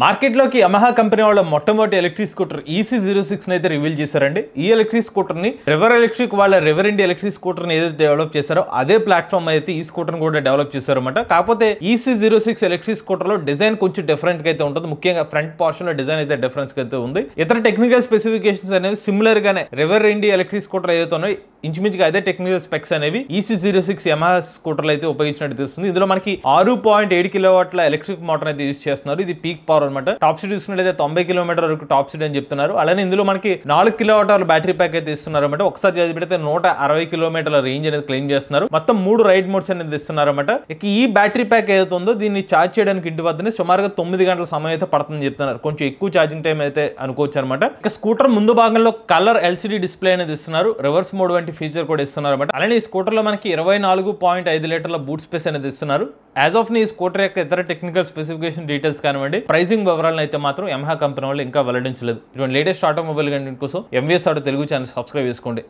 మార్కెట్లోకి Yamaha company వాళ్ళ మొట్టమొదటి ఎలక్ట్రిక్ స్కూటర్ EC06 అయితే రివీల్ చేశారండి. ఈ ఎలక్ట్రిక్ స్కూటర్ ని రివర్ ఎలక్ట్రిక్ వాళ్ళ రివర్ ఇండి ఎలక్ట్రిక్ స్కూటర్ ని ఏదైతే డెవలప్ చేశారో అదే ప్లాట్ఫామ్ అయితే ఈ స్కూటర్ కూడా డెవలప్ చేశారన్నమాట. కాకపోతే EC06 ఎలక్ట్రిక్ స్కూటర్ లో డిజైన్ కొంచెం డిఫరెంట్ గా అయితే ఉంటుంది. ముఖ్యంగా ఫ్రంట్ పోర్షన్ లో డిజైన్ అయితే డిఫరెన్స్ అయితే ఉంది. ఇతర టెక్నికల్ స్పెసిఫికేషన్స్ అనేవి సిమిలర్ గానే రివర్ ఇండి ఎలక్ట్రిక్ స్కూటర్ ఏదైతే ఉన్నాయో ఇంచుమించుగా అదే టెక్నికల్ స్పెక్స్ అనేవి EC06 యమహా స్కూటర్లు అయితే ఉపయోగించినట్టు తెలుస్తుంది. ఇందులో మనకి 6.7 కిలోవాట్ల ఎలక్ట్రిక్ మోటార్ అయితే యూజ్ చేస్తున్నారు. ఇది పీక్ పవర్ అనమాట. టాప్ స్పీడ్ చూసుకున్నట్లయితే 90 కిలోమీటర్ వరకు టాప్ స్పీడ్ అని చెప్తున్నారు. అలానే ఇందులో మనకి 4 కిలోవాట్ల బ్యాటరీ ప్యాక్ అయితే ఇస్తున్నారు అనమాట. ఒకసారి చార్జ్ పెడితే 160 కిలోమీటర్ల రేంజ్ అనేది క్లెయిమ్ చేస్తున్నారు. మొత్తం 3 రైడ్ మోడ్స్ అనేది ఇస్తున్నారు అనమాట. ఇక ఈ బ్యాటరీ ప్యాక్ ఏదైతే ఉందో దీన్ని ఛార్జ్ చేయడానికి ఇంటి వద్దనే సుమారుగా 9 గంటల సమయం అయితే పడుతుందని చెప్తున్నారు. కొంచెం ఎక్కువ ఛార్జింగ్ టైం అయితే అనుకోవచ్చు అనమాట. ఇక స్కూటర్ ముందు భాగంలో కలర్ LCD డిస్ప్లే అనేది ఇస్తున్నారు. రివర్స్ మోడ్ వంటి ఫీచర్ కూడా ఇస్తున్నారు అనమాట. అలానే ఈ స్కూటర్ లో మనకి 24.5 లీటర్ల బూట్ స్పేస్ అనేది ఇస్తున్నారు. యాజ్ ఆఫ్ ని ఈ స్కూటర్ యొక్క ఇతర టెక్నికల్ స్పెసిఫికేషన్ డీటెయిల్స్ కానివ్వండి, ప్రైసింగ్ వివరాలను అయితే మాత్రం యమహా కంపెనీ వాళ్ళు ఇంకా వెల్లడించలేదు. ఇటువంటి లేటెస్ట్ ఆటోమొబైల్ కంటెంట్ కోసం MVS auto Telugu channel subscribe చేసుకోండి.